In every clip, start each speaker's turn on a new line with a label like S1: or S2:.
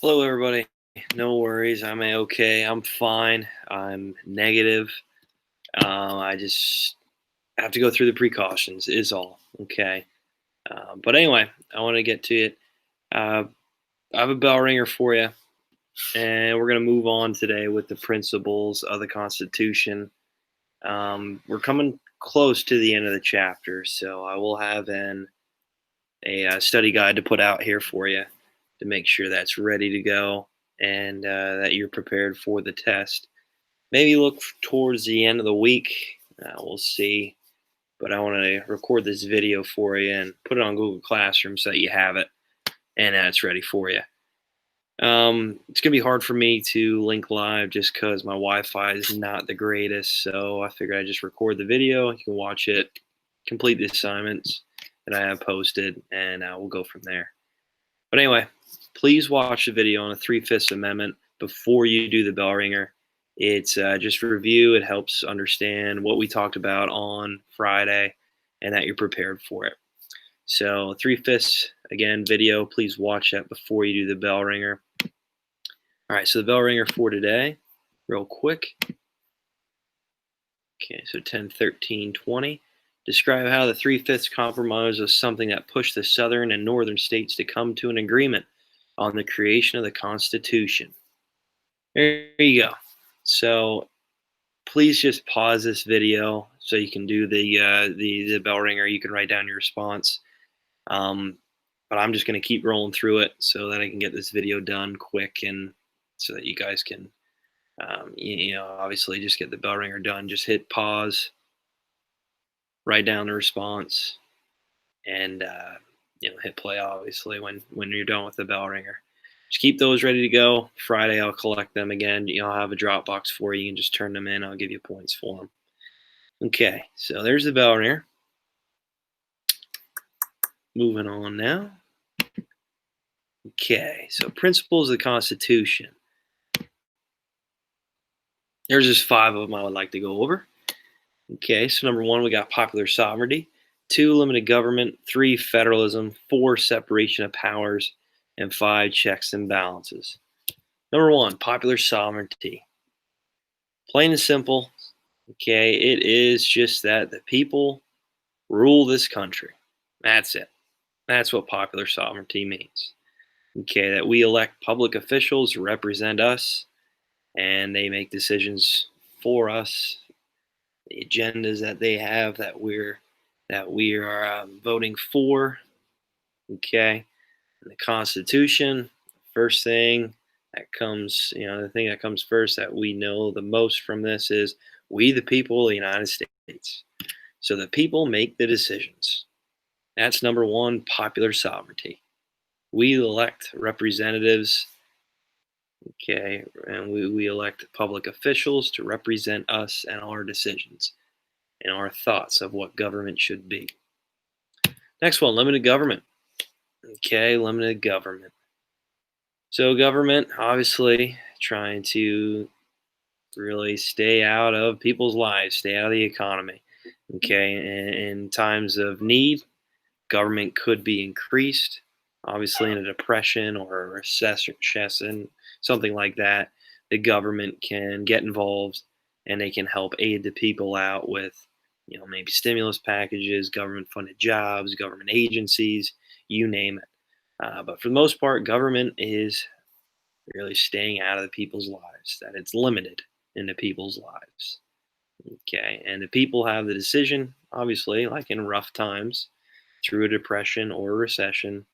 S1: Hello, everybody. No worries. I'm okay. I'm fine. I'm negative. I just have to go through the precautions, is all. Okay. But anyway, I want to get to it. Uh, I have a bell ringer for you, and we're going to move on today with the principles of the Constitution. We're coming close to the end of the chapter, so I will have a study guide to put out here for you to make sure that's ready to go and that you're prepared for the test. Maybe look towards the end of the week. We'll see. But I want to record this video for you and put it on Google Classroom so that you have it and it's ready for you. It's going to be hard for me to link live just because my Wi-Fi is not the greatest. So I figured I'd just record the video. You can watch it, complete the assignments that I have posted, and we'll go from there. But anyway, please watch the video on the 3/5 Amendment before you do the bell ringer. It's just a review. It helps understand what we talked about on Friday and that you're prepared for it. So 3/5 again video. Please watch that before you do the bell ringer. All right, so the bell ringer for today, real quick. Okay, so 10/13/20. Describe how the 3/5 compromise was something that pushed the southern and northern states to come to an agreement on the creation of the Constitution. There you go. So please just pause this video so you can do the bell ringer. You can write down your response. Um, but I'm just going to keep rolling through it so that I can get this video done quick and so that you guys can, obviously just get the bell ringer done. Just hit pause, write down the response, and hit play obviously when you're done with the bell ringer. Just keep those ready to go. Friday I'll collect them again. I'll have a Dropbox for you. You can just turn them in. I'll give you points for them. Okay, so there's the bell ringer. Moving on now. Okay, so principles of the Constitution. There's just 5 of them I would like to go over. Okay, so number 1, we got popular sovereignty. 2, limited government. 3, federalism. 4, separation of powers. And 5, checks and balances. Number 1, popular sovereignty. Plain and simple, okay, it is just that the people rule this country. That's it. That's what popular sovereignty means. Okay, that we elect public officials who represent us and they make decisions for us, the agendas that they have that we are voting for. Okay, and the Constitution, first thing that comes, the thing that comes first that we know the most from this is we, the people of the United States. So the people make the decisions. That's number 1, popular sovereignty. We elect representatives, okay, and we elect public officials to represent us and our decisions and our thoughts of what government should be. Next one, limited government. Okay, limited government. So government, obviously, trying to really stay out of people's lives, stay out of the economy. Okay, in times of need, government could be increased. Obviously, in a depression or a recession, something like that, the government can get involved and they can help aid the people out with, maybe stimulus packages, government-funded jobs, government agencies, you name it. But for the most part, government is really staying out of the people's lives, that it's limited into people's lives. Okay, and the people have the decision, obviously, like in rough times, through a depression or a recession,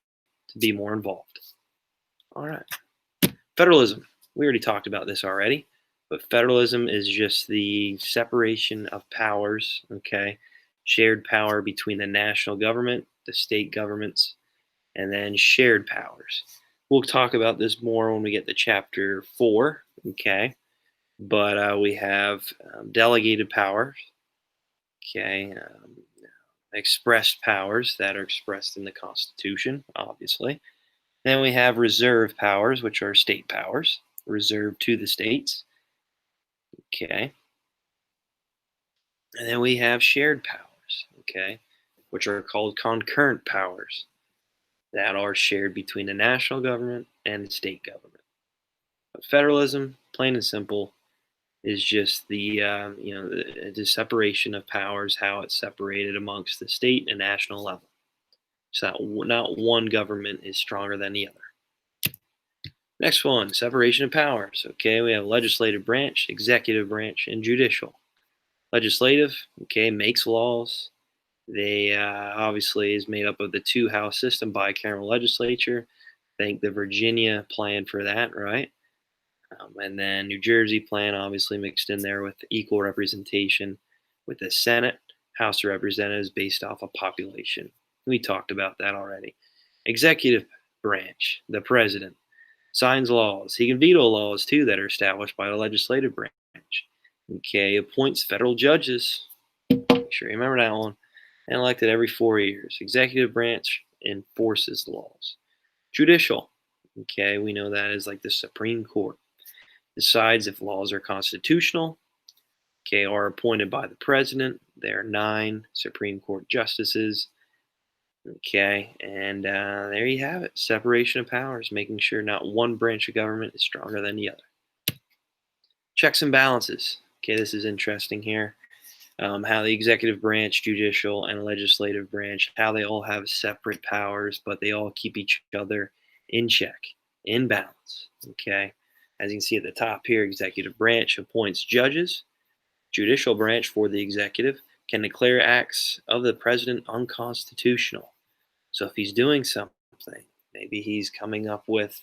S1: to be more involved. All right. Federalism. We already talked about this already, but federalism is just the separation of powers, okay? Shared power between the national government, the state governments, and then shared powers. We'll talk about this more when we get to chapter 4, okay? But we have delegated powers, okay? Expressed powers that are expressed in the Constitution, obviously. Then we have reserve powers, which are state powers, reserved to the states. Okay. And then we have shared powers, okay, which are called concurrent powers. that are shared between the national government and the state government. But federalism, plain and simple, is just the separation of powers, how it's separated amongst the state and national level. So that not one government is stronger than the other. Next one, separation of powers. Okay, we have legislative branch, executive branch, and judicial. Legislative, okay, makes laws. They obviously is made up of the two-house system, bicameral legislature. Think the Virginia plan for that, right? And then New Jersey plan obviously mixed in there with equal representation with the Senate, House of Representatives based off of population. We talked about that already. Executive branch, the president signs laws. He can veto laws too that are established by the legislative branch. Okay, appoints federal judges. Make sure you remember that one. And elected every 4 years. Executive branch enforces the laws. Judicial. Okay, we know that is like the Supreme Court. Decides if laws are constitutional. Okay, are appointed by the president. There are 9 Supreme Court justices. Okay, and there you have it. Separation of powers, making sure not one branch of government is stronger than the other. Checks and balances. Okay, this is interesting here. How the executive branch, judicial, and legislative branch, how they all have separate powers, but they all keep each other in check, in balance. Okay, as you can see at the top here, executive branch appoints judges. Judicial branch for the executive can declare acts of the president unconstitutional. So if he's doing something, maybe he's coming up with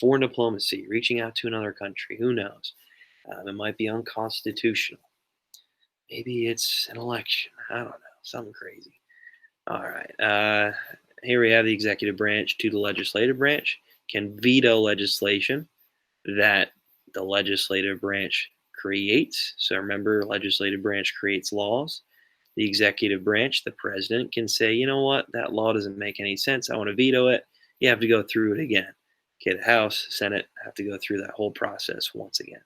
S1: foreign diplomacy, reaching out to another country, who knows? It might be unconstitutional. Maybe it's an election. I don't know. Something crazy. All right. Here we have the executive branch to the legislative branch can veto legislation that the legislative branch creates. So remember, legislative branch creates laws. The executive branch, the president, can say, you know what, that law doesn't make any sense. I want to veto it. You have to go through it again. Okay, the House, Senate have to go through that whole process once again.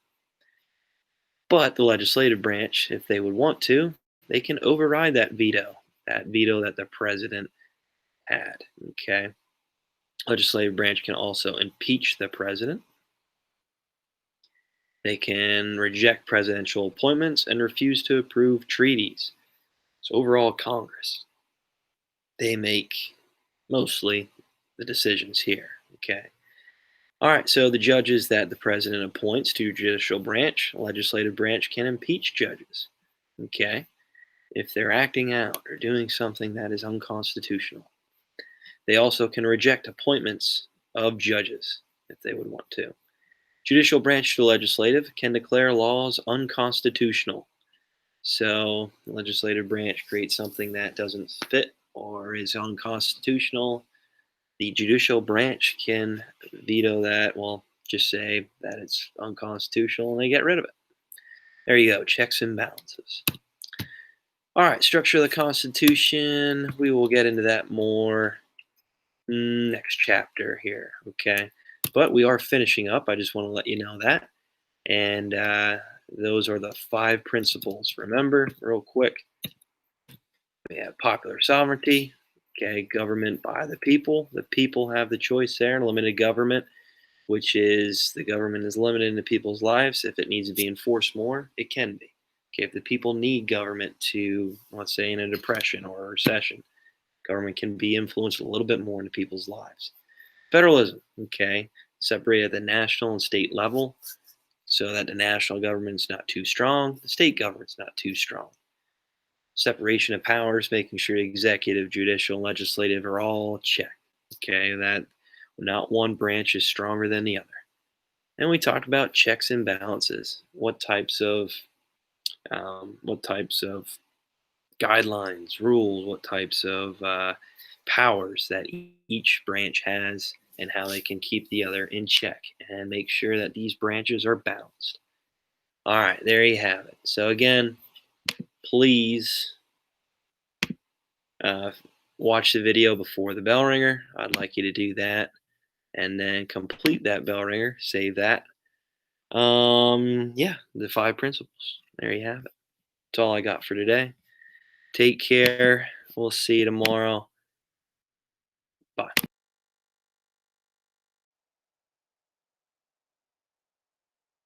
S1: But the legislative branch, if they would want to, they can override that veto that the president had. Okay. Legislative branch can also impeach the president. They can reject presidential appointments and refuse to approve treaties. So overall, Congress, they make mostly the decisions here. Okay. All right. So the judges that the president appoints to judicial branch, legislative branch can impeach judges. Okay. If they're acting out or doing something that is unconstitutional. They also can reject appointments of judges if they would want to. Judicial branch to legislative can declare laws unconstitutional. So, the legislative branch creates something that doesn't fit or is unconstitutional. The judicial branch can veto that, well, just say that it's unconstitutional and they get rid of it. There you go, checks and balances. All right, structure of the Constitution. We will get into that more next chapter here, okay? But we are finishing up. I just want to let you know that. And those are the 5 principles. Remember, real quick, we have popular sovereignty, okay, government by the people. The people have the choice there, and limited government, which is the government is limited in the people's lives. If it needs to be enforced more, it can be. Okay, if the people need government to, let's say, in a depression or a recession, government can be influenced a little bit more into people's lives. Federalism, okay, separated at the national and state level so that the national government's not too strong, the state government's not too strong. Separation of powers, making sure the executive, judicial, and legislative are all checked, okay, that not one branch is stronger than the other. And we talked about checks and balances, what types of guidelines, rules, what types of powers that each branch has, and how they can keep the other in check and make sure that these branches are balanced. All right, there you have it. So, again, please uh, watch the video before the bell ringer. I'd like you to do that and then complete that bell ringer, save that. Yeah, the 5 principles. There you have it. That's all I got for today. Take care. We'll see you tomorrow.